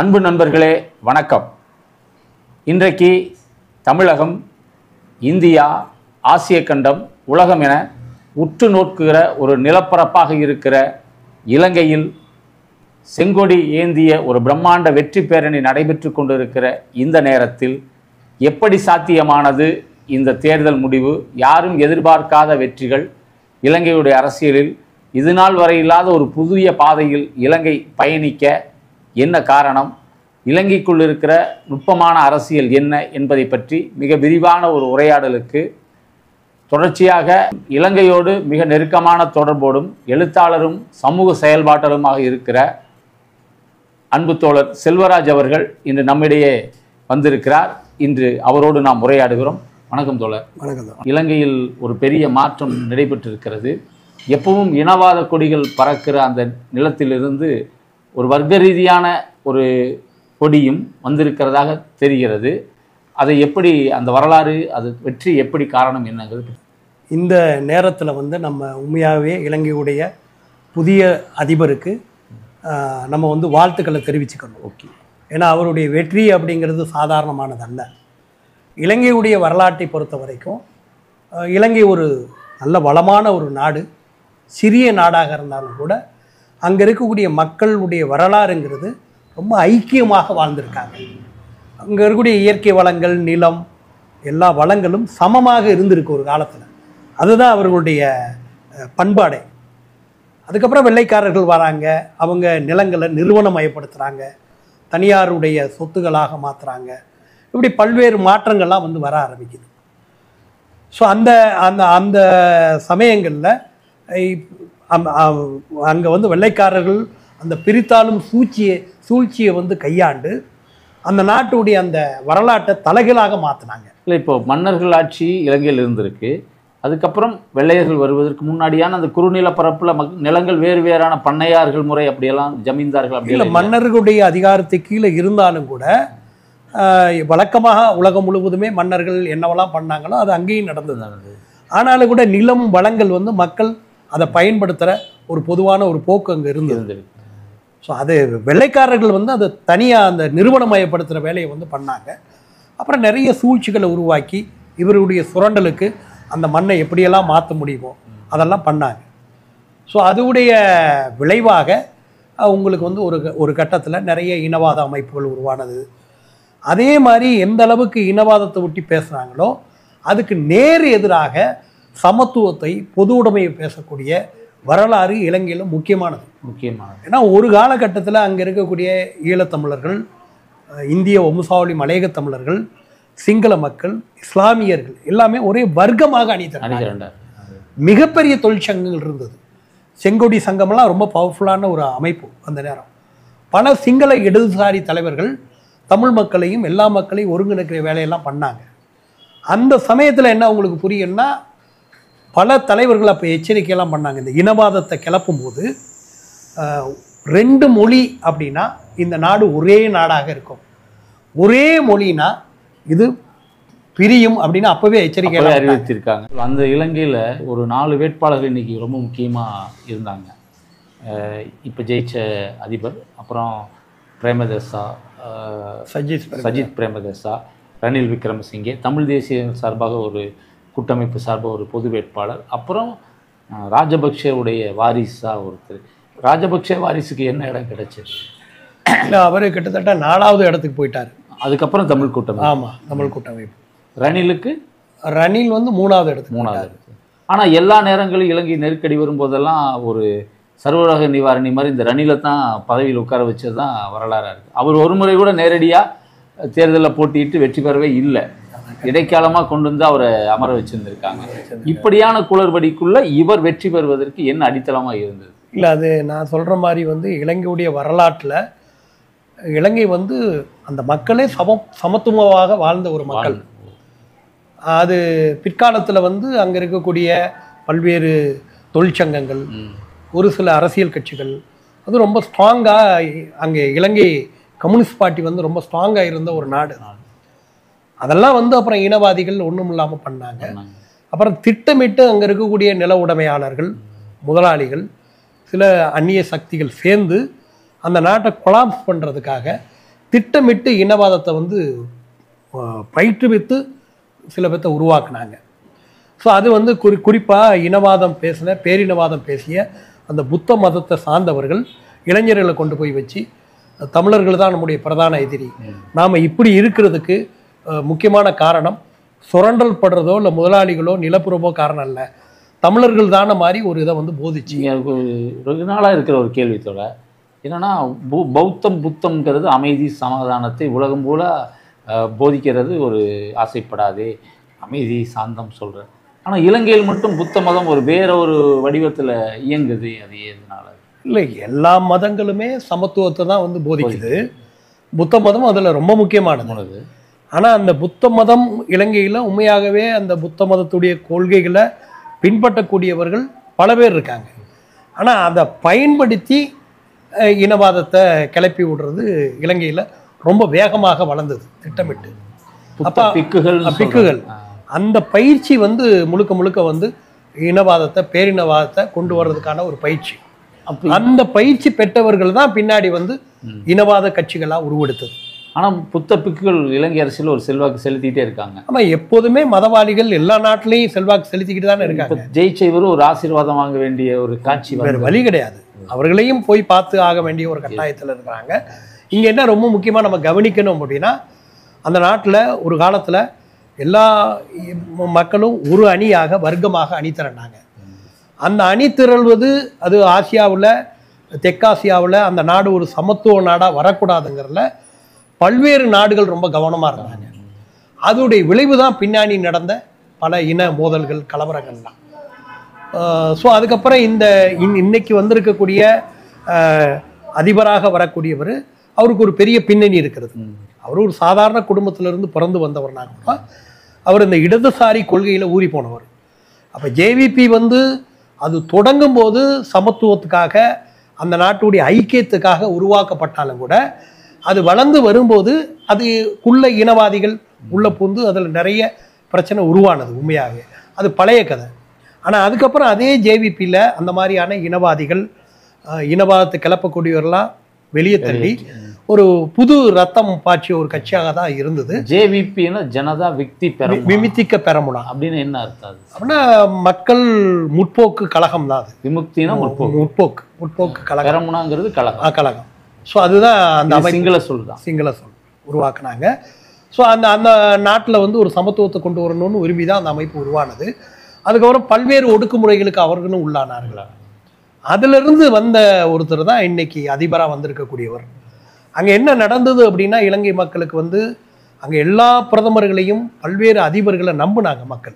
அன்பு நண்பர்களே வணக்கம். இன்றைக்கு தமிழகம், இந்தியா, ஆசிய கண்டம், உலகம் என உற்று நோக்குகிற ஒரு நிலப்பரப்பாக இருக்கிற இலங்கையில் செங்கொடி ஏந்திய ஒரு பிரம்மாண்ட வெற்றி பேரணி நடைபெற்று கொண்டிருக்கிற இந்த நேரத்தில் எப்படி சாத்தியமானது இந்த தேர்தல் முடிவு? யாரும் எதிர்பார்க்காத வெற்றிகள் இலங்கையுடைய அரசியலில் இதுநாள் வரை இல்லாத ஒரு புதிய பாதையில் இலங்கை பயணிக்க என்ன காரணம்? இலங்கைக்குள் இருக்கிற நுட்பமான அரசியல் என்ன என்பதை பற்றி மிக விரிவான ஒரு உரையாடலுக்கு தொடர்ச்சியாக இலங்கையோடு மிக நெருக்கமான தொடர்போடும் எழுத்தாளரும் சமூக செயல்பாட்டலுமாக இருக்கிற அன்பு தோழர் செல்வராஜ் அவர்கள் இன்று நம்மிடையே வந்திருக்கிறார். இன்று அவரோடு நாம் உரையாடுகிறோம். வணக்கம் தோழர். வணக்கம். இலங்கையில் ஒரு பெரிய மாற்றம் நடைபெற்றிருக்கிறது. எப்பவும் இனவாத கொடிகள் பறக்கிற அந்த நிலத்திலிருந்து ஒரு வர்க்க ரீதியான ஒரு கொடியும் வந்திருக்கிறதாக தெரிகிறது. அதை எப்படி, அந்த வரலாறு, அது வெற்றி எப்படி, காரணம் என்னங்கிறது இந்த நேரத்தில் நம்ம உண்மையாகவே இலங்கையுடைய புதிய அதிபருக்கு நம்ம வாழ்த்துக்களை தெரிவிச்சுக்கணும். ஓகே. ஏன்னா அவருடைய வெற்றி அப்படிங்கிறது சாதாரணமானதல்ல. இலங்கையுடைய வரலாற்றை பொறுத்த வரைக்கும் இலங்கை ஒரு நல்ல வளமான ஒரு நாடு, சிறிய நாடாக இருந்தாலும் கூட அங்கே இருக்கக்கூடிய மக்களுடைய வரலாறுங்கிறது ரொம்ப ஐக்கியமாக வாழ்ந்திருக்காங்க. அங்கே இருக்கக்கூடிய இயற்கை வளங்கள், நிலம், எல்லா வளங்களும் சமமாக இருந்திருக்கு ஒரு காலத்தில். அதுதான் அவர்களுடைய பண்பாடே. அதுக்கப்புறம் வெள்ளைக்காரர்கள் வராங்க, அவங்க நிலங்களை நிறுவனமயப்படுத்துகிறாங்க, தனியாருடைய சொத்துக்களாக மாற்றுறாங்க. இப்படி பல்வேறு மாற்றங்கள்லாம் வர ஆரம்பிக்குது. ஸோ அந்த அந்த அந்த சமயங்களில் அங்கே வெள்ளைக்காரர்கள் அந்த பிரித்தாளும் சூழ்ச்சியை கையாண்டு அந்த நாட்டுடைய அந்த வரலாற்றை தலைகளாக மாற்றினாங்க. இல்லை, இப்போ மன்னர்கள் ஆட்சி இலங்கையில் இருந்திருக்கு. அதுக்கப்புறம் வெள்ளையர்கள் வருவதற்கு முன்னாடியான அந்த குறுநில பரப்புல நிலங்கள் வேறு வேறான பண்ணையார்கள் முறை, அப்படியெல்லாம் ஜமீன்தார்கள் அப்படி இல்லை. மன்னர்களுடைய அதிகாரத்தை கீழே இருந்தாலும் கூட வழக்கமாக உலகம் முழுவதுமே மன்னர்கள் என்னவெல்லாம் பண்ணாங்களோ அது அங்கேயும் நடந்தது. ஆனாலும் கூட நிலம் வளங்கள் மக்கள் அதை பயன்படுத்துகிற ஒரு பொதுவான ஒரு போக்கு அங்கே இருந்தது. ஸோ அது வெள்ளைக்காரர்கள் அதை தனியாக அந்த நிறுவனமயப்படுத்துகிற வேலையை பண்ணாங்க. அப்புறம் நிறைய சூழ்ச்சிகளை உருவாக்கி இவருடைய சுரண்டலுக்கு அந்த மண்ணை எப்படியெல்லாம் மாற்ற முடியுமோ அதெல்லாம் பண்ணாங்க. ஸோ அதுடைய விளைவாக உங்களுக்கு ஒரு கட்டத்தில் நிறைய இனவாத அமைப்புகள் உருவானது. அதே மாதிரி எந்த அளவுக்கு இனவாதத்தை ஒட்டி பேசுகிறாங்களோ அதுக்கு நேர் எதிராக சமத்துவத்தை, பொது உடைமையை பேசக்கூடிய வரலாறு இலங்கையில் முக்கியமானது. ஏன்னா ஒரு காலகட்டத்தில் அங்கே இருக்கக்கூடிய ஈழத்தமிழர்கள், இந்திய வம்சாவளி மலையக தமிழர்கள், சிங்கள மக்கள், இஸ்லாமியர்கள் எல்லாமே ஒரே வர்க்கமாக அணிந்தாங்க. மிகப்பெரிய தொழிற்சங்கங்கள் இருந்தது. செங்கொடி சங்கமெல்லாம் ரொம்ப பவர்ஃபுல்லான ஒரு அமைப்பு. அந்த நேரம் பல சிங்கள இடதுசாரி தலைவர்கள் தமிழ் மக்களையும் எல்லா மக்களையும் ஒருங்கிணைக்கிற வேலையெல்லாம் பண்ணாங்க. அந்த சமயத்தில் என்ன உங்களுக்கு புரியும்னா, பல தலைவர்கள் அப்போ எச்சரிக்கையெல்லாம் பண்ணாங்க. இந்த இனவாதத்தை கிளப்பும் போது 2 மொழி அப்படின்னா இந்த நாடு ஒரே நாடாக இருக்கும், ஒரே மொழினா இது பிரியும் அப்படின்னு அப்பவே எச்சரிக்கை அறிவித்திருக்காங்க. அந்த இலங்கையில் ஒரு 4 வேட்பாளர்கள் இன்னைக்கு ரொம்ப முக்கியமாக இருந்தாங்க. இப்போ ஜெயிச்ச அதிபர், அப்புறம் பிரேமதாசா, சஜித் பிரேமதாசா, ரணில் விக்ரமசிங்கே, தமிழ் தேசிய சார்பாக ஒரு கூட்டமைப்பு சார்பாக ஒரு பொது வேட்பாளர், அப்புறம் ராஜபக்சேவுடைய வாரிசா ஒருத்தர். ராஜபக்சே வாரிசுக்கு என்ன இடம் கிடைச்சது? இல்லை, அவர் கிட்டத்தட்ட 4வது இடத்துக்கு போயிட்டார். அதுக்கப்புறம் தமிழ் கூட்டமைப்பு. ஆமாம், தமிழ் கூட்டமைப்பு. ரணில் 3வது இடத்துக்கு. ஆனால் எல்லா நேரங்களும் இலங்கை நெருக்கடி வரும்போதெல்லாம் ஒரு சர்வரக நிவாரணி மாதிரி இந்த ரணிலை தான் பதவியில் உட்கார வச்சது தான் வரலாறாக இருக்குது. அவர் ஒரு முறை கூட நேரடியாக தேர்தலில் போட்டியிட்டு வெற்றி பெறவே இல்லை. இடைக்காலமாக கொண்டு வந்து அவரை அமர வச்சுருந்துருக்காங்க. இப்படியான குளறுபடிக்குள்ள இவர் வெற்றி பெறுவதற்கு என்ன அடித்தளமாக இருந்தது? இல்லை, அது நான் சொல்கிற மாதிரி இலங்கையுடைய வரலாற்றில் இலங்கை அந்த மக்களே சமத்துவமாக வாழ்ந்த ஒரு மக்கள். அது பிற்காலத்தில் அங்கே இருக்கக்கூடிய பல்வேறு தொழிற்சங்கங்கள், ஒரு சில அரசியல் கட்சிகள் அது ரொம்ப ஸ்ட்ராங்காக, அங்கே இலங்கை கம்யூனிஸ்ட் பார்ட்டி ரொம்ப ஸ்ட்ராங்காக இருந்த ஒரு நாடு. அதெல்லாம் அப்புறம் இனவாதிகள் ஒன்றும் இல்லாமல் பண்ணாங்க. அப்புறம் திட்டமிட்டு அங்கே இருக்கக்கூடிய நில உடைமையாளர்கள், முதலாளிகள், சில அந்நிய சக்திகள் சேர்ந்து அந்த நாட்டை கொலாப்ஸ் பண்ணுறதுக்காக திட்டமிட்டு இனவாதத்தை வந்து பயிற்றுவித்து சில பேர்த்த உருவாக்குனாங்க. ஸோ அது வந்து குறிப்பாக இனவாதம் பேசின பேரினவாதம் பேசிய அந்த புத்த மதத்தை சார்ந்தவர்கள் இளைஞர்களை கொண்டு போய் வச்சு தமிழர்கள் தான் நம்முடைய பிரதான எதிரி, நாம் இப்படி இருக்கிறதுக்கு முக்கியமான காரணம் சுரண்டல் படுறதோ இல்லை முதலாளிகளோ நிலப்புறமோ காரணம் இல்லை, தமிழர்கள் தான மாதிரி ஒரு இதை வந்து போதிச்சு. ரொம்ப நாளாக இருக்கிற ஒரு கேள்வித்தோட என்னன்னா, புத்தம்ங்கிறது அமைதி சமாதானத்தை உலகம் போல போதிக்கிறது. ஒரு ஆசைப்படாதே அமைதி சாந்தம் சொல்கிறேன். ஆனால் இலங்கையில் மட்டும் புத்த மதம் ஒரு வேற ஒரு வடிவத்தில் இயங்குது. அது எதனால? இல்லை, எல்லா மதங்களுமே சமத்துவத்தை தான் வந்து போதிக்குது. புத்த மதம் அதில் ரொம்ப முக்கியமானது. ஆனால் அந்த புத்த மதம் இலங்கையில் உண்மையாகவே அந்த புத்த மதத்துடைய கொள்கைகளை பின்பற்றக்கூடியவர்கள் பல பேர் இருக்காங்க. ஆனால் அதை பயன்படுத்தி இனவாதத்தை கிளப்பி விடுறது இலங்கையில் ரொம்ப வேகமாக வளர்ந்தது திட்டமிட்டு. அப்போ பிக்குகள் அந்த பயிற்சி வந்து முழுக்க முழுக்க வந்து இனவாதத்தை பேரினவாதத்தை கொண்டு வர்றதுக்கான ஒரு பயிற்சி. அந்த பயிற்சி பெற்றவர்கள் தான் பின்னாடி வந்து இனவாத கட்சிகளாக உருவெடுத்தது. ஆனால் புத்த பிக்குகள் இலங்கை அரசியல் ஒரு செல்வாக்கு செலுத்திக்கிட்டே இருக்காங்க. ஆமாம், எப்போதுமே மதவாதிகள் எல்லா நாட்டிலையும் செல்வாக்கு செலுத்திக்கிட்டு தானே இருக்காங்க. ஜெயிச்சவரும் ஒரு ஆசீர்வாதம் வாங்க வேண்டிய ஒரு காட்சி வேறு வழி கிடையாது. அவர்களையும் போய் பார்த்து ஆக வேண்டிய ஒரு கட்டாயத்தில் இருக்கிறாங்க. இங்கே என்ன ரொம்ப முக்கியமாக நம்ம கவனிக்கணும் அப்படின்னா, அந்த நாட்டில் ஒரு காலத்தில் எல்லா மக்களும் ஒரு அணியாக வர்க்கமாக அணி திரண்டாங்க. அந்த அணி திரள்வது அது ஆசியாவில் தெற்காசியாவில் அந்த நாடு ஒரு சமத்துவ நாடாக வரக்கூடாதுங்கிறதுல பல்வேறு நாடுகள் ரொம்ப கவனமாக இருந்தாங்க. அதோடைய விளைவு தான் பின்னாடி நடந்த பல இன மோதல்கள் கலவரங்கள்லாம். ஸோ அதுக்கப்புறம் இன்னைக்கு வந்திருக்கக்கூடிய அதிபராக வரக்கூடியவர் அவருக்கு ஒரு பெரிய பின்னணி இருக்கிறது. அவர் ஒரு சாதாரண குடும்பத்திலிருந்து பிறந்து வந்தவர்னா கூட அவர் இந்த இடதுசாரி கொள்கையில் ஊறி போனவர். அப்போ ஜேவிபி வந்து அது தொடங்கும் போது சமத்துவத்துக்காக அந்த நாட்டுடைய ஐக்கியத்துக்காக உருவாக்கப்பட்டாலும் கூட அது வளர்ந்து வரும்போது அதுக்குள்ள இனவாதிகள் உள்ள புந்து அதில் நிறைய பிரச்சனை உருவானது. உண்மையாகவே அது பழைய கதை. ஆனால் அதுக்கப்புறம் அதே ஜேவிபியில் அந்த மாதிரியான இனவாதிகள் இனவாதத்தை கிளப்பக்கூடியவர்களாம் வெளியே தள்ளி ஒரு புது ரத்தம் பாய்ச்சிய ஒரு கட்சியாக தான் இருந்தது. ஜேவிபின்னா ஜனதா விமுக்திக்க பெரமுனா அப்படின்னு என்ன அர்த்தம்? அப்படின்னா மக்கள் முற்போக்கு கழகம் தான் அது. விமுக்தினா முற்போக்கு கழகம், பெரமுனாங்கிறது கழகம். ஸோ அதுதான் அந்த சிங்கள சொல் தான், சிங்கள சொல் உருவாக்குனாங்க. ஸோ அந்த நாட்டில் வந்து ஒரு சமத்துவத்தை கொண்டு வரணும்னு விரும்பி தான் அந்த அமைப்பு உருவானது. அதுக்கப்புறம் பல்வேறு ஒடுக்குமுறைகளுக்கு அவர்களும் உள்ளானார்கள். அதிலிருந்து வந்த ஒருத்தர் தான் இன்னைக்கு அதிபராக வந்திருக்கக்கூடியவர். அங்கே என்ன நடந்தது அப்படின்னா, இலங்கை மக்களுக்கு வந்து அங்கே எல்லா பிரதமர்களையும் பல்வேறு அதிபர்களை நம்பினாங்க மக்கள்.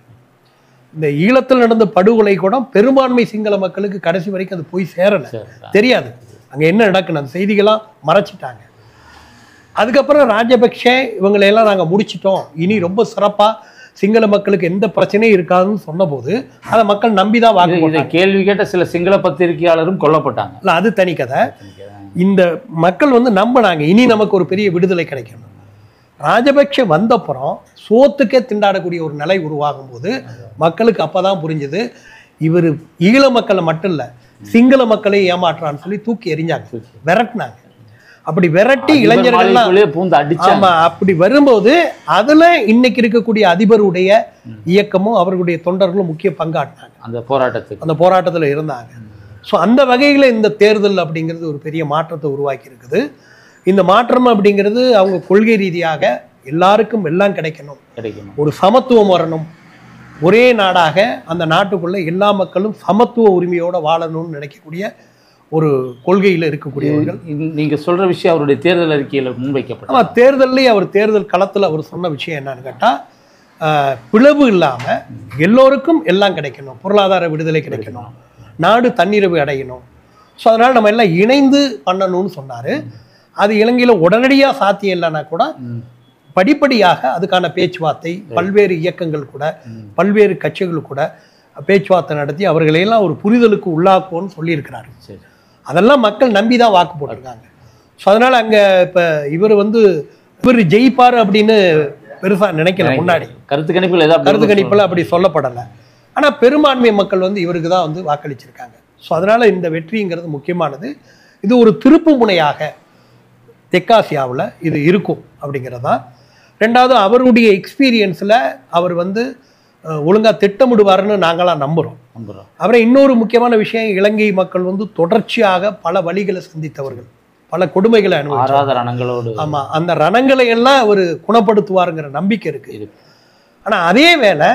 இந்த ஈழத்தில் நடந்த படுகொலை கூட பெரும்பான்மை சிங்கள மக்களுக்கு கடைசி வரைக்கும் அது போய் சேரலை, தெரியாது அங்கே என்ன நடக்குன்னு. அந்த செய்திகளாம் மறைச்சிட்டாங்க. அதுக்கப்புறம் ராஜபக்ஷே இவங்களையெல்லாம் நாங்கள் முடிச்சிட்டோம், இனி ரொம்ப சிறப்பாக சிங்கள மக்களுக்கு எந்த பிரச்சனையும் இருக்காதுன்னு சொன்னபோது அதை மக்கள் நம்பி தான் வாங்க. கேள்வி கேட்ட சில சிங்கள பத்திரிகையாளரும் கொல்லப்பட்டாங்க. இல்லை, அது தனி கதை. இந்த மக்கள் வந்து நம்பினாங்க இனி நமக்கு ஒரு பெரிய விடுதலை கிடைக்கணும். ராஜபக்ஷ வந்தப்புறம் சோத்துக்கே திண்டாடக்கூடிய ஒரு நிலை உருவாகும் போது மக்களுக்கு அப்பதான் புரிஞ்சது, இவர் ஈழ மக்களை மட்டும் இல்லை சிங்கள மக்களை ஏமாற்றான்னு சொல்லி தூக்கி எறிஞ்சாங்க, விரட்டினாங்க. அப்படி விரட்டி இளைஞர்கள் அப்படி வரும்போது அதுல இன்னைக்கு இருக்கக்கூடிய அதிபருடைய இயக்கமும் அவர்களுடைய தொண்டர்களும் முக்கிய பங்காற்றினாங்க அந்த போராட்டத்தில் இருந்தாங்க. ஸோ அந்த வகையில் இந்த தேர்தல் அப்படிங்கிறது ஒரு பெரிய மாற்றத்தை உருவாக்கி இருக்குது. இந்த மாற்றம் அப்படிங்கிறது அவங்க கொள்கை ரீதியாக எல்லாருக்கும் எல்லாம் கிடைக்கணும், ஒரு சமத்துவம் வரணும், ஒரே நாடாக அந்த நாட்டுக்குள்ள எல்லா மக்களும் சமத்துவ உரிமையோட வாழணும்னு நினைக்கக்கூடிய ஒரு கொள்கையில் இருக்கக்கூடியவர்கள். நீங்க சொல்ற விஷயம் அவருடைய தேர்தல் அறிக்கையில் முன்வைக்கப்பட்ட தேர்தல்லையே அவர் தேர்தல் களத்தில் அவர் சொன்ன விஷயம் என்னன்னு கேட்டால், பிளவு இல்லாமல் எல்லோருக்கும் எல்லாம் கிடைக்கணும், பொருளாதார விடுதலை கிடைக்கணும், நாடு தன்னிறைவு அடையணும். ஸோ அதனால் நம்ம எல்லாம் இணைந்து பண்ணணும்னு சொன்னார். அது இலங்கையில் உடனடியாக சாத்தியம் இல்லைன்னா கூட படிப்படியாக அதுக்கான பேச்சுவார்த்தை பல்வேறு இயக்கங்கள் கூட பல்வேறு கட்சிகள் கூட பேச்சுவார்த்தை நடத்தி அவர்களையெல்லாம் ஒரு புரிதலுக்கு உள்ளாக்குவோன்னு சொல்லியிருக்கிறாரு. அதெல்லாம் மக்கள் நம்பி தான் வாக்கு போட்டிருக்காங்க. ஸோ அதனால் அங்கே இப்போ இவர் ஜெயிப்பார் அப்படின்னு பெருசாக நினைக்கல. முன்னாடி கருத்து கணிப்பில் அப்படி சொல்லப்படலை. ஆனால் பெரும்பான்மை மக்கள் இவருக்கு தான் வாக்களிச்சிருக்காங்க. ஸோ அதனால் இந்த வெற்றிங்கிறது முக்கியமானது. இது ஒரு திருப்பு முனையாக தெற்காசியாவில் இது இருக்கும் அப்படிங்கிறதான். ரெண்டாவது, அவருடைய எக்ஸ்பீரியன்ஸில் அவர் வந்து ஒழுங்காக திட்டமிடுவார்னு நாங்களாம் நம்புகிறோம். அப்புறம் இன்னொரு முக்கியமான விஷயம், இலங்கை மக்கள் வந்து தொடர்ச்சியாக பல வழிகளை சந்தித்தவர்கள், பல கொடுமைகளை அனுபவிச்சாங்க. ஆமாம், அந்த ரணங்களை எல்லாம் அவர் குணப்படுத்துவாருங்கிற நம்பிக்கை இருக்குது. ஆனால் அதே வேளை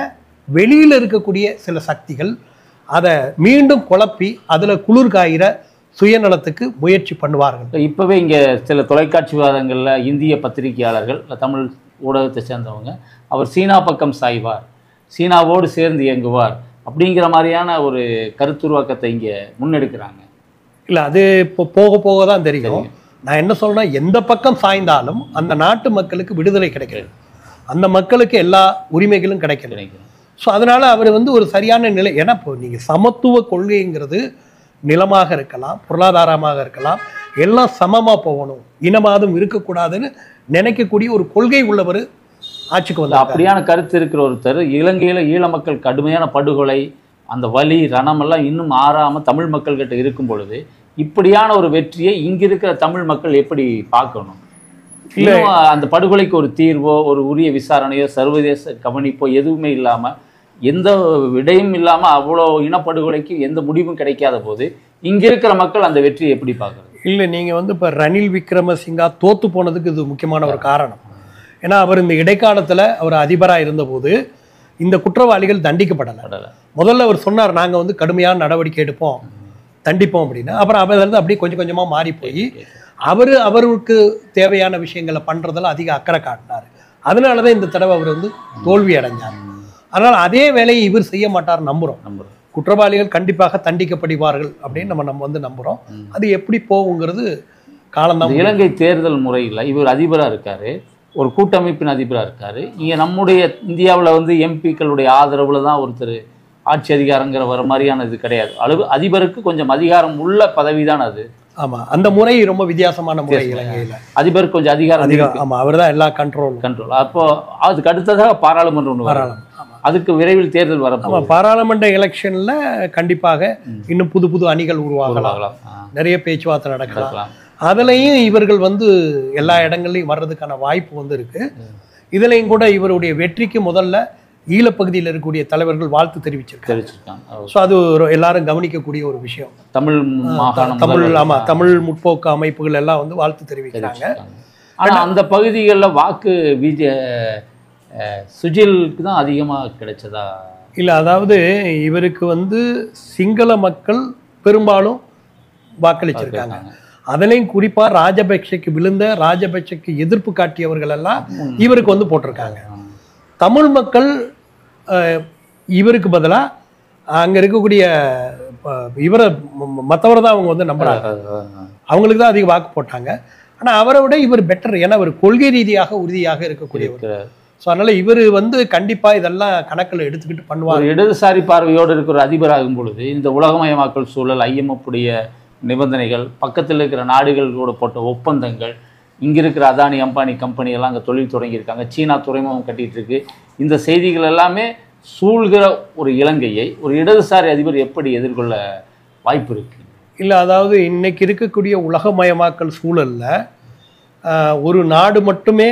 வெளியில் இருக்கக்கூடிய சில சக்திகள் அதை மீண்டும் குழப்பி அதில் குளிர் காயிற சுயநலத்துக்கு முயற்சி பண்ணுவார்கள். இப்போவே இங்கே சில தொலைக்காட்சி விவாதங்களில் இந்திய பத்திரிகையாளர்கள், தமிழ் ஊடகத்தை சேர்ந்தவங்க, அவர் சீனா பக்கம் சாய்வார், சீனாவோடு சேர்ந்து இயங்குவார் அப்படிங்கிற மாதிரியான ஒரு கருத்துருவாக்கத்தை இங்கே முன்னெடுக்கிறாங்க. இல்லை, அது இப்போ போக போக தான் தெரியும். நான் என்ன சொல்றேன்னா, எந்த பக்கம் சாய்ந்தாலும் அந்த நாட்டு மக்களுக்கு விடுதலை கிடைக்கிறது, அந்த மக்களுக்கு எல்லா உரிமைகளும் கிடைக்கிறது. ஸோ அதனால அவர் வந்து ஒரு சரியான நிலை, ஏன்னா இப்போ நீங்கள் சமத்துவ கொள்கைங்கிறது நிலமாக இருக்கலாம், பொருளாதாரமாக இருக்கலாம், எல்லாம் சமமாக போகணும், இனவாதம் இருக்கக்கூடாதுன்னு நினைக்கக்கூடிய ஒரு கொள்கை உள்ளவர் ஆட்சிக்கு வந்து. அப்படியான கருத்து இருக்கிற ஒருத்தர் இலங்கையில் ஈழ மக்கள் கடுமையான படுகொலை, அந்த வலி ரணமெல்லாம் இன்னும் ஆறாமல் தமிழ் மக்கள்கிட்ட இருக்கும் பொழுது இப்படியான ஒரு வெற்றியை இங்க இருக்கிற தமிழ் மக்கள் எப்படி பார்க்கணும்? இல்லை, அந்த படுகொலைக்கு ஒரு தீர்வோ ஒரு உரிய விசாரணையோ சர்வதேச கவனிப்போ எதுவுமே இல்லாமல், எந்த விடையும் இல்லாமல் அவ்வளோ இனப்படுகொலைக்கு எந்த முடிவும் கிடைக்காத போது இங்க இருக்கிற மக்கள் அந்த வெற்றியை எப்படி பார்க்குறது? இல்லை, நீங்கள் வந்து இப்போ ரணில் விக்ரமசிங்கா தோத்து போனதுக்கு இது முக்கியமான ஒரு காரணம். ஏன்னா அவர் இந்த இடைக்காலத்தில் அவர் அதிபராக இருந்தபோது இந்த குற்றவாளிகள் தண்டிக்கப்படலை. முதல்ல அவர் சொன்னார், நாங்கள் வந்து கடுமையான நடவடிக்கை எடுப்போம், தண்டிப்போம் அப்படின்னு. அப்புறம் அவர்லேருந்து அப்படியே கொஞ்சம் கொஞ்சமாக மாறி போய் அவருக்கு தேவையான விஷயங்களை பண்ணுறதில் அதிக அக்கறை காட்டினார். அதனால தான் இந்த தடவை அவர் வந்து தோல்வி அடைஞ்சார். அதனால் அதே வேலையை இவர் செய்ய மாட்டார் நம்புகிறோம். குற்றவாளிகள் கண்டிப்பாக தண்டிக்கப்படுவார்கள் அப்படின்னு நம்ம வந்து நம்புகிறோம். அது எப்படி போகுங்கிறது காலம்தான். இலங்கை தேர்தல் முறையில் இவர் அதிபராக இருக்கார், ஒரு கூட்டமைப்பின் அதிபராக இருக்கார். இங்கே நம்முடைய இந்தியாவில் வந்து எம்பிக்களுடைய ஆதரவில் தான் ஒருத்தர் ஆட்சி அதிகாரங்கிற வர மாதிரியான இது கிடையாது. அதிபருக்கு கொஞ்சம் அதிகாரம் உள்ள பதவி தான் அது. ஆமாம், அந்த முறை ரொம்ப வித்தியாசமான முறை இலங்கையில். அதிபருக்கு கொஞ்சம் அதிகாரம். ஆமாம், அவர் தான் எல்லா கண்ட்ரோல். அப்போ அதுக்கு அடுத்ததாக பாராளுமன்றம் ஒன்று வரலாம். அதுக்கு விரைவில் தேர்தல் வர. ஆமாம், பாராளுமன்ற எலெக்ஷனில் கண்டிப்பாக இன்னும் புது புது அணிகள் உருவாகலாம், நிறைய பேச்சுவார்த்தை நடக்கலாம். அதுலேயும் இவர்கள் வந்து எல்லா இடங்கள்லையும் வர்றதுக்கான வாய்ப்பு வந்து இருக்கு. இதுலையும் கூட இவருடைய வெற்றிக்கு முதல்ல ஈழப்பகுதியில் இருக்கக்கூடிய தலைவர்கள் வாழ்த்து தெரிவிச்சிருக்காங்க. ஸோ அது எல்லாரும் கவனிக்கக்கூடிய ஒரு விஷயம். தமிழ் முற்போக்கு அமைப்புகள் எல்லாம் வந்து வாழ்த்து தெரிவிக்கிறாங்க. ஆனால் அந்த பகுதிகளில் வாக்கு சுஜிலுக்கு தான் அதிகமாக கிடைச்சதா? இல்லை, அதாவது இவருக்கு வந்து சிங்கள மக்கள் பெரும்பாலும் வாக்களிச்சிருக்காங்க. அதுலேயும் குறிப்பாக ராஜபக்சேக்கு விழுந்த, ராஜபக்சேக்கு எதிர்ப்பு காட்டியவர்கள் எல்லாம் இவருக்கு வந்து போட்டிருக்காங்க. தமிழ் மக்கள் இவருக்கு பதிலாக அங்கே இருக்கக்கூடிய இவரை மற்றவரை தான் அவங்க வந்து நம்புறாங்க, அவங்களுக்கு தான் அதிக வாக்கு போட்டாங்க. ஆனால் அவரை விட இவர் பெட்டர், ஏன்னா அவர் கொள்கை ரீதியாக உறுதியாக இருக்கக்கூடியவர். ஸோ அதனால் இவர் வந்து கண்டிப்பாக இதெல்லாம் கணக்கில் எடுத்துக்கிட்டு பண்ணுவார். இடதுசாரி பார்வையோடு இருக்கிற அதிபராகும் பொழுது இந்த உலகமயமாக்கல் சூழல், ஐஎம்எஃப்புடைய நிபந்தனைகள், பக்கத்தில் இருக்கிற நாடுகளோட போட்ட ஒப்பந்தங்கள், இங்கே இருக்கிற அதானி அம்பானி கம்பெனி எல்லாம் அங்கே தொழில் தொடங்கியிருக்காங்க, சீனா துறைமுகம் கட்டிகிட்டு இருக்கு, இந்த செய்திகள் எல்லாமே சூழ்கிற ஒரு இலங்கையை ஒரு இடதுசாரி அதிபர் எப்படி எதிர்கொள்ள வாய்ப்பு இருக்கு? இல்லை, அதாவது இன்னைக்கு இருக்கக்கூடிய உலகமயமாக்கல் சூழலில் ஒரு நாடு மட்டுமே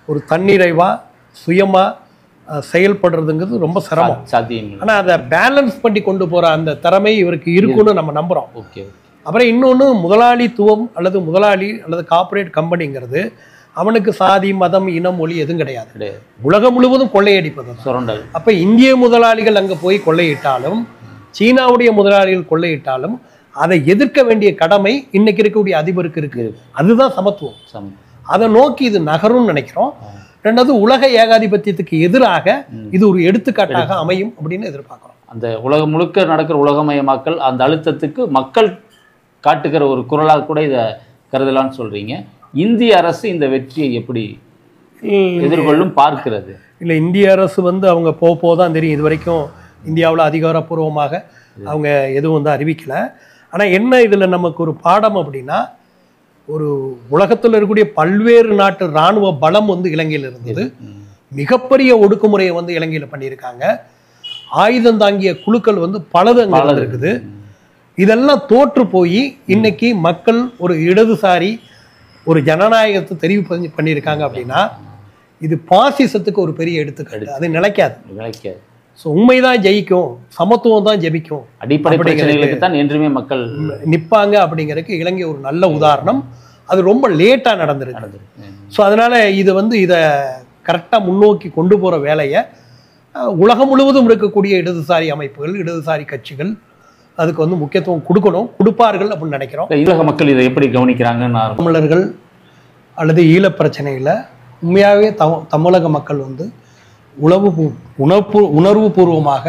ஒரு தன்னிறைவாக சுயமாக செயல்படுறதுங்கிறது ரொம்ப சிரமம், சாத்தியம். ஆனால் அதை பேலன்ஸ் பண்ணி கொண்டு போகிற அந்த திறமை இவருக்கு இருக்குன்னு நம்ம நம்புகிறோம். ஓகே. அப்புறம் இன்னொன்று, முதலாளித்துவம் அல்லது முதலாளி அல்லது கார்ப்பரேட் கம்பெனிங்கிறது அவனுக்கு சாதி, மதம், இனம், மொழி எதுவும் கிடையாது. உலகம் முழுவதும் கொள்ளையடிப்பது சுரண்டல். அப்போ இந்திய முதலாளிகள் அங்கே போய் கொள்ளையிட்டாலும், சீனாவுடைய முதலாளிகள் கொள்ளையிட்டாலும் அதை எதிர்க்க வேண்டிய கடமை இன்னைக்கு இருக்கக்கூடிய அதிபருக்கு இருக்கு. அதுதான் சமத்துவம். அதை நோக்கி இது நகரும்னு நினைக்கிறோம். ரெண்டாவது, உலக ஏகாதிபத்தியத்துக்கு எதிராக இது ஒரு எடுத்துக்காட்டாக அமையும் அப்படின்னு எதிர்பார்க்கிறோம். அந்த உலகம் முழுக்க நடக்கிற உலகமயமாக்கல் அந்த அழுத்தத்துக்கு மக்கள் காட்டுகிற ஒரு குரலாக கூட இதை கருதலான்னு சொல்றீங்க. இந்திய அரசு இந்த வெற்றியை எப்படி எதிர்கொள்ளும் பார்க்கிறது? இல்லை, இந்திய அரசு வந்து அவங்க போதான் தெரியும். இது வரைக்கும் இந்தியாவில் அதிகாரப்பூர்வமாக அவங்க எதுவும் வந்து அறிவிக்கலை. ஆனால் என்ன இதில் நமக்கு ஒரு பாடம் அப்படின்னா, ஒரு உலகத்தில் இருக்கக்கூடிய பல்வேறு நாட்டு இராணுவ பலம் வந்து இலங்கையில் இருந்தது. மிகப்பெரிய ஒடுக்குமுறையை வந்து இலங்கையில் பண்ணியிருக்காங்க. ஆயுதம் தாங்கிய குழுக்கள் வந்து பலது அங்கே இருக்குது. இதெல்லாம் தோற்று போய் இன்னைக்கு மக்கள் ஒரு இடதுசாரி ஒரு ஜனநாயகத்தை தெரிவு பண்ணியிருக்காங்க அப்படின்னா இது பாசிசத்துக்கு ஒரு பெரிய எடுத்துக்காட்டு. அது நிலைக்காது. ஸோ உண்மைதான் ஜெயிக்கும், சமத்துவம் தான் ஜெயிக்கும், அடிப்படை பிரச்சனைகளுக்கு தான் என்றுமே மக்கள் நிற்பாங்க அப்படிங்கிறதுக்கு இலங்கை ஒரு நல்ல உதாரணம். அது ரொம்ப லேட்டாக நடந்திருக்கு. ஸோ அதனால இது இதை கரெக்டாக முன்னோக்கி கொண்டு போகிற வேலையை உலகம் முழுவதும் இருக்கக்கூடிய இடதுசாரி அமைப்புகள், இடதுசாரி கட்சிகள் அதுக்கு முக்கியத்துவம் கொடுப்பார்கள் அப்படின்னு நினைக்கிறோம். ஈழக மக்கள் இதை எப்படி கவனிக்கிறாங்கன்னு தமிழர்கள் அல்லது ஈழ பிரச்சனையில் உண்மையாகவே தமிழக மக்கள் உணர்வு பூர்வமாக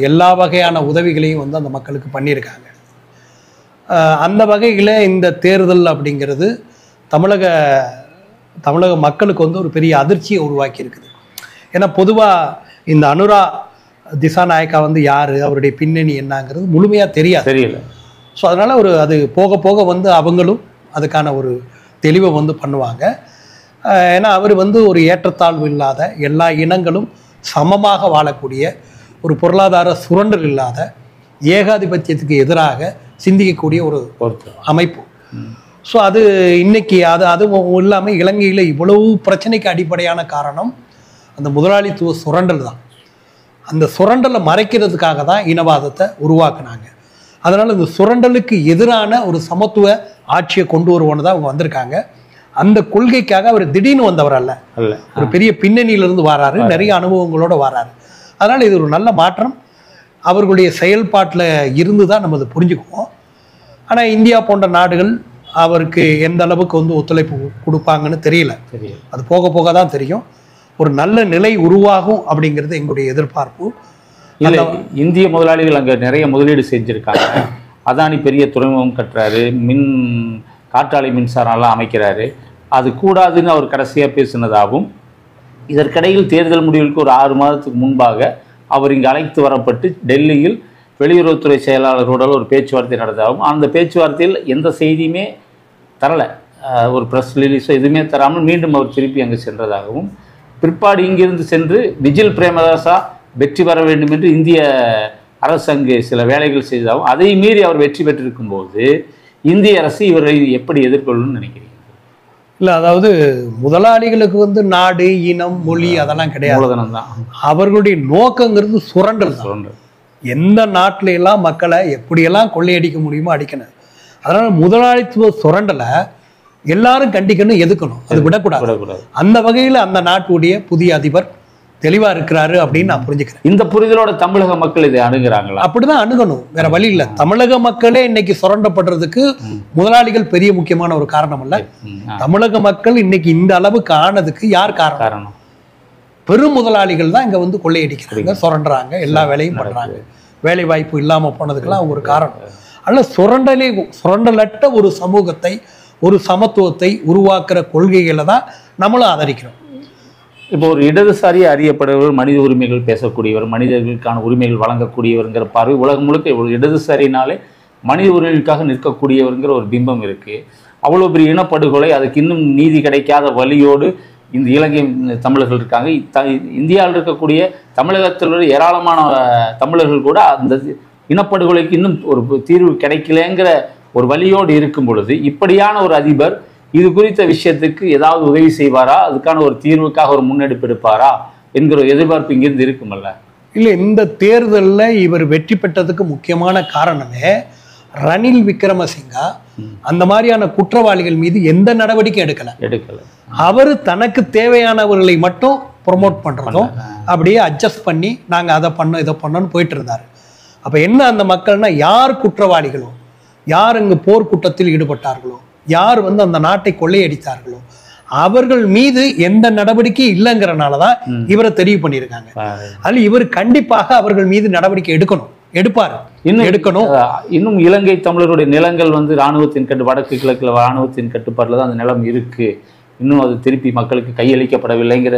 எல்லா வகையான உதவிகளையும் அந்த மக்களுக்கு பண்ணியிருக்காங்க. அந்த வகையில் இந்த தேர்தல் அப்படிங்கிறது தமிழக மக்களுக்கு ஒரு பெரிய அதிர்ச்சியை உருவாக்கி இருக்குது. ஏன்னா பொதுவாக இந்த அனுரா திசாநாயக்கா யார், அவருடைய பின்னணி என்னங்கிறது முழுமையாக தெரியல. ஸோ அதனால் அது போக போக அவங்களும் அதுக்கான ஒரு தெளிவை பண்ணுவாங்க. ஏன்னா அவர் ஒரு ஏற்றத்தாழ்வு இல்லாத, எல்லா இனங்களும் சமமாக வாழக்கூடிய, ஒரு பொருளாதார சுரண்டல் இல்லாத, ஏகாதிபத்தியத்துக்கு எதிராக சிந்திக்கக்கூடிய ஒரு அமைப்பு. ஸோ அது இன்னைக்கு அதுவும் இல்லாமல் இலங்கையில் இவ்வளவு பிரச்சனைக்கு அடிப்படையான காரணம் அந்த முதலாளித்துவ சுரண்டல் தான். அந்த சுரண்டலை மறைக்கிறதுக்காக தான் இனவாதத்தை உருவாக்குனாங்க. அதனால் இந்த சுரண்டலுக்கு எதிரான ஒரு சமத்துவ ஆட்சியை கொண்டு வருவோன்னு தான் அவங்க வந்திருக்காங்க. அந்த கொள்கைக்காக அவர் திடீர்னு வந்தவர் அல்ல, ஒரு பெரிய பின்னணியிலிருந்து வராரு, நிறைய அனுபவங்களோட வராரு. அதனால் இது ஒரு நல்ல மாற்றம் அவர்களுடைய செயல்பாட்டில் இருந்து தான் நம்ம அதை புரிஞ்சுக்குவோம். ஆனால் இந்தியா போன்ற நாடுகள் அவருக்கு எந்த அளவுக்கு ஒத்துழைப்பு கொடுப்பாங்கன்னு தெரியல. அது போக போக தான் தெரியும். ஒரு நல்ல நிலை உருவாகும் அப்படிங்கிறது எங்களுடைய எதிர்பார்ப்பு. இந்திய முதலாளிகள் அங்கே நிறைய முதலீடு செஞ்சுருக்காங்க. அதானி பெரிய துறைமுகம் கட்டுறாரு, காற்றாலை மின்சாரம்லாம் அமைக்கிறாரு. அது கூடாதுன்னு அவர் கடைசியாக பேசினதாகவும், இதற்கிடையில் தேர்தல் முடிவுக்கு ஒரு 6 மாதத்துக்கு முன்பாக அவர் இங்கே அழைத்து வரப்பட்டு டெல்லியில் வெளியுறவுத்துறை செயலாளரோட ஒரு பேச்சுவார்த்தை நடந்ததாகவும், அந்த பேச்சுவார்த்தையில் எந்த செய்தியுமே தரலை, ஒரு ப்ரெஸ் ரிலீஸோ எதுவுமே தராமல் மீண்டும் அவர் திருப்பி அங்கே சென்றதாகவும், பிற்பாடு இங்கிருந்து சென்று விஜில் பிரேமதாசா வெற்றி பெற வேண்டும் என்று இந்திய அரசு அங்கு சில வேலைகள் செய்ததாகவும், அதை மீறி அவர் வெற்றி பெற்றிருக்கும் போது இந்திய அரசு இவரை எப்படி எதிர்கொள்ளும்னு நினைக்கிறீங்க? இல்லை, அதாவது முதலாளிகளுக்கு நாடு, இனம், மொழி அதெல்லாம் கிடையாது. அவர்களுடைய நோக்கங்கிறது சுரண்டல். எந்த நாட்டில எல்லாம் மக்களை எப்படியெல்லாம் கொள்ளையடிக்க முடியுமோ அடிக்கணும். அதனால முதலாளித்துவ சுரண்டலை எல்லாரும் கண்டிக்கணும், எதுக்கணும், அது விடக்கூடாது. அந்த வகையில் அந்த நாட்டுடைய புதிய அதிபர் தெளிவா இருக்கிறாரு அப்படின்னு நான் புரிஞ்சுக்கிறேன். இந்த புரிதலோட தமிழக மக்கள் இதை அணுகுறாங்களா? அப்படிதான் அணுகணும், வேற வழி இல்லை. தமிழக மக்களே இன்னைக்கு சுரண்டப்படுறதுக்கு முதலாளிகள் பெரிய முக்கியமான ஒரு காரணம் அல்ல. தமிழக மக்கள் இன்னைக்கு இந்த அளவுக்கு ஆனதுக்கு யார் காரணம்? பெரும் முதலாளிகள் தான் இங்க கொள்ளையடிக்கிறாங்க, சுரண்டுறாங்க, எல்லா வேலையும் பண்றாங்க. வேலை வாய்ப்பு இல்லாம போனதுக்கெல்லாம் அவங்க ஒரு காரணம் அல்ல. சுரண்டலற்ற ஒரு சமூகத்தை, ஒரு சமத்துவத்தை உருவாக்குற கொள்கைகளை தான் நம்மளும் ஆதரிக்கிறோம். இப்போ ஒரு இடதுசாரியை அறியப்படுவர், மனித உரிமைகள் பேசக்கூடியவர், மனிதர்களுக்கான உரிமைகள் வழங்கக்கூடியவருங்கிற பார்வை உலகம் முழுக்க ஒரு இடதுசாரினாலே மனித உரிமைகளுக்காக நிற்கக்கூடியவருங்கிற ஒரு பிம்பம் இருக்குது. அவ்வளோ பெரிய இனப்படுகொலை, அதுக்கு இன்னும் நீதி கிடைக்காத வழியோடு இந்த இலங்கை தமிழர்கள் இருக்காங்க. இந்தியாவில் இருக்கக்கூடிய தமிழகத்தில் உள்ள ஏராளமான தமிழர்கள் கூட அந்த இனப்படுகொலைக்கு இன்னும் ஒரு தீர்வு கிடைக்கலங்கிற ஒரு வழியோடு இருக்கும் பொழுது, இப்படியான ஒரு அதிபர் இது குறித்த விஷயத்துக்கு ஏதாவது உதவி செய்வாரா, அதுக்கான ஒரு தீர்வுக்காக ஒரு முன்னெடுப்பு எடுப்பாரா என்கிற எதிர்பார்ப்பு இங்கிருந்து இருக்குமல்ல? இல்லை, இந்த தேர்தலில் இவர் வெற்றி பெற்றதுக்கு முக்கியமான காரணமே ரணில் விக்ரமசிங்கா அந்த மாதிரியான குற்றவாளிகள் மீது எந்த நடவடிக்கை எடுக்கல. அவர் தனக்கு தேவையானவர்களை மட்டும் ப்ரொமோட் பண்ணுறதும் அப்படியே அட்ஜஸ்ட் பண்ணி நாங்கள் அதை பண்ணோம் இதை பண்ணோன்னு போயிட்டு இருந்தார். அப்போ என்ன அந்த மக்கள்னா, யார் குற்றவாளிகளோ, யார் இங்கு போர்க்குற்றத்தில் ஈடுபட்டார்களோ, யார் அந்த நாட்டை கொள்ளையடித்தார்களோ அவர்கள் மீது எந்த நடவடிக்கை இல்லைங்கிறனால தான் இவரை தெரிவு பண்ணியிருக்காங்க. அதில் இவர் கண்டிப்பாக அவர்கள் மீது நடவடிக்கை எடுப்பார். இன்னும் இலங்கை தமிழருடைய நிலங்கள் இராணுவத்தின் வடக்கு கிழக்கில் இராணுவத்தின் கட்டுப்பாட்டில் தான் அந்த நிலம் இருக்கு. இன்னும் அது திருப்பி மக்களுக்கு கையளிக்கப்படவில்லைங்கிற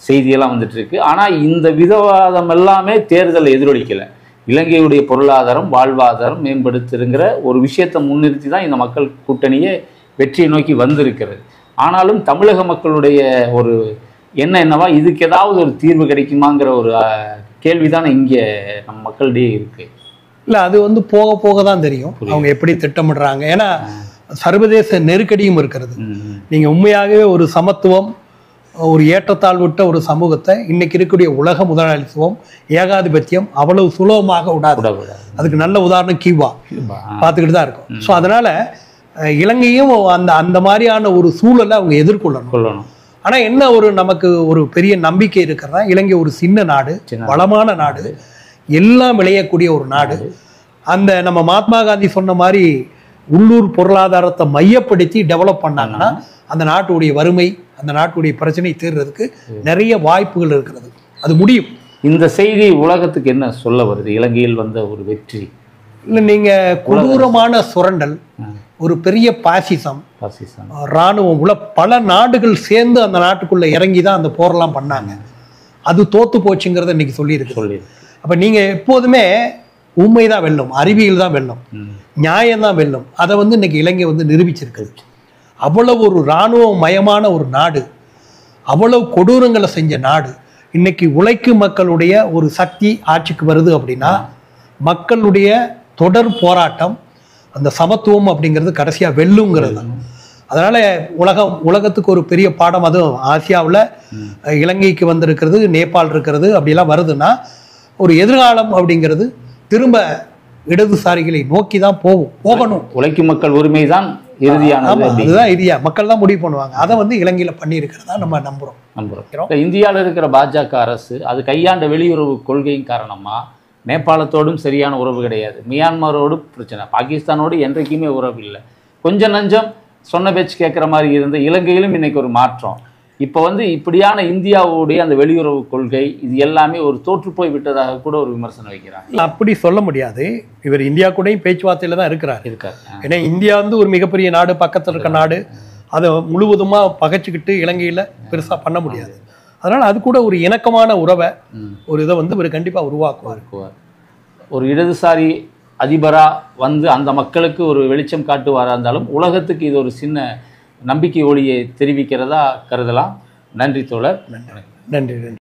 செய்தியெல்லாம் வந்துட்டு இருக்கு. ஆனால் இந்த விதவாதம் எல்லாமே தேர்தலை எதிரொலிக்கலை. இலங்கையுடைய பொருளாதாரம், வாழ்வாதாரம் மேம்படுத்துங்கிற ஒரு விஷயத்தை முன்னிறுத்தி தான் இந்த மக்கள் கூட்டணியே வெற்றியை நோக்கி வந்திருக்கிறது. ஆனாலும் தமிழக மக்களுடைய ஒரு என்னவா, இதுக்கு ஏதாவது ஒரு தீர்வு கிடைக்குமாங்கிற ஒரு கேள்விதான் இங்கே நம்ம மக்களிடையே இருக்கு. இல்லை, அது போக போக தான் தெரியும் அவங்க எப்படி திட்டமிடுறாங்க. ஏன்னா சர்வதேச நெருக்கடியும் இருக்கிறது. நீங்க உண்மையாகவே ஒரு சமத்துவம், ஒரு ஏற்றத்தாழ்வுட்ட ஒரு சமூகத்தை இன்னைக்கு இருக்கக்கூடிய உலக முதலாளித்துவம், ஏகாதிபத்தியம் அவ்வளவு சுலபமாக விடாது. அதுக்கு நல்ல உதாரணம் கியூபா பார்த்துக்கிட்டு தான் இருக்கும். ஸோ அதனால இலங்கையும் அந்த மாதிரியான ஒரு சூழலை அவங்க எதிர்கொள்ளணும். ஆனா என்ன ஒரு நமக்கு ஒரு பெரிய நம்பிக்கை இருக்கிறதா, இலங்கை ஒரு சின்ன நாடு, வளமான நாடு, எல்லாம் விளையக்கூடிய ஒரு நாடு. அந்த நம்ம மகாத்மா காந்தி சொன்ன மாதிரி உள்ளூர் பொருளாதாரத்தை மையப்படுத்தி டெவலப் பண்ணாங்கன்னா அந்த நாட்டுடைய வறுமை, அந்த நாட்டுடைய பிரச்சனை தீர்றதுக்கு நிறைய வாய்ப்புகள் இருக்கிறது. அது முடியும். இந்த செய்தி உலகத்துக்கு என்ன சொல்ல வருது? இலங்கையில் வந்த ஒரு வெற்றி இல்லை, நீங்க கொடூரமான சுரண்டல், ஒரு பெரிய பாசிசம், இராணுவம் உள்ள பல நாடுகள் சேர்ந்து அந்த நாட்டுக்குள்ள இறங்கி தான் அந்த போரெல்லாம் பண்ணாங்க. அது தோத்து போச்சுங்கிறத இன்னைக்கு சொல்லியிருக்கு. அப்ப நீங்க எப்போதுமே உண்மைதான் வெல்லும், அறிவியல் தான் வெல்லும், நியாயம் தான் வெல்லும். அதை இன்னைக்கு இலங்கை நிரூபிச்சிருக்கு. அவ்வளவு ஒரு இராணுவ மயமான ஒரு நாடு, அவ்வளவு கொடூரங்களை செஞ்ச நாடு, இன்னைக்கு உழைக்கும் மக்களுடைய ஒரு சக்தி ஆட்சிக்கு வருது அப்படின்னா மக்களுடைய தொடர் போராட்டம், அந்த சமத்துவம் அப்படிங்கிறது கடைசியா வெல்லுங்கிறது. அதனால உலகத்துக்கு ஒரு பெரிய பாடம். அதுவும் ஆசியாவில் இலங்கைக்கு வந்திருக்கிறது, நேபாள் இருக்கிறது, அப்படிலாம் வருதுன்னா ஒரு எதிர்காலம் அப்படிங்கிறது திரும்ப இடதுசாரிகளை நோக்கி தான் போகணும். உழைக்கும் மக்கள் உரிமை தான் இறுதியானது. அதுதான் இறுதியா மக்கள் தான் முடிவு பண்ணுவாங்க. அதை இலங்கையில பண்ணி இருக்கிறதா நம்ம நம்புறோம். இந்தியாவில் இருக்கிற பாஜக அரசு அது கையாண்ட வெளியுறவு கொள்கையின் காரணமா நேபாளத்தோடும் சரியான உறவு கிடையாது, மியான்மரோடு பிரச்சனை, பாகிஸ்தானோடு என்றைக்குமே உறவு இல்லை. கொஞ்சம் நஞ்சம் சொன்ன பேச்சு கேட்குற மாதிரி இருந்த இலங்கையிலும் இன்னைக்கு ஒரு மாற்றம். இப்போ இப்படியான இந்தியாவுடைய அந்த வெளியுறவு கொள்கை இது எல்லாமே ஒரு தோற்று போய் விட்டதாக கூட ஒரு விமர்சனம் வைக்கிறாங்க. அப்படி சொல்ல முடியாது. இவர் இந்தியா கூடயும் பேச்சுவார்த்தையில தான் இருக்காரு. ஏன்னா இந்தியா ஒரு மிகப்பெரிய நாடு, பக்கத்தில் இருக்க நாடு, அதை முழுவதுமா பகைச்சிக்கிட்டு இலங்கையில பெருசா பண்ண முடியாது. அதனால அது கூட ஒரு இணக்கமான உறவை, ஒரு இதை இவர் கண்டிப்பா உருவாக்குவார். ஒரு இடதுசாரி அதிபரா அந்த மக்களுக்கு ஒரு வெளிச்சம் காட்டுவாரா இருந்தாலும் உலகத்துக்கு இது ஒரு சின்ன நம்பிக்கை ஒளியை தெரிவிக்கிறதா கருதலாம். நன்றி தோழர். நன்றி.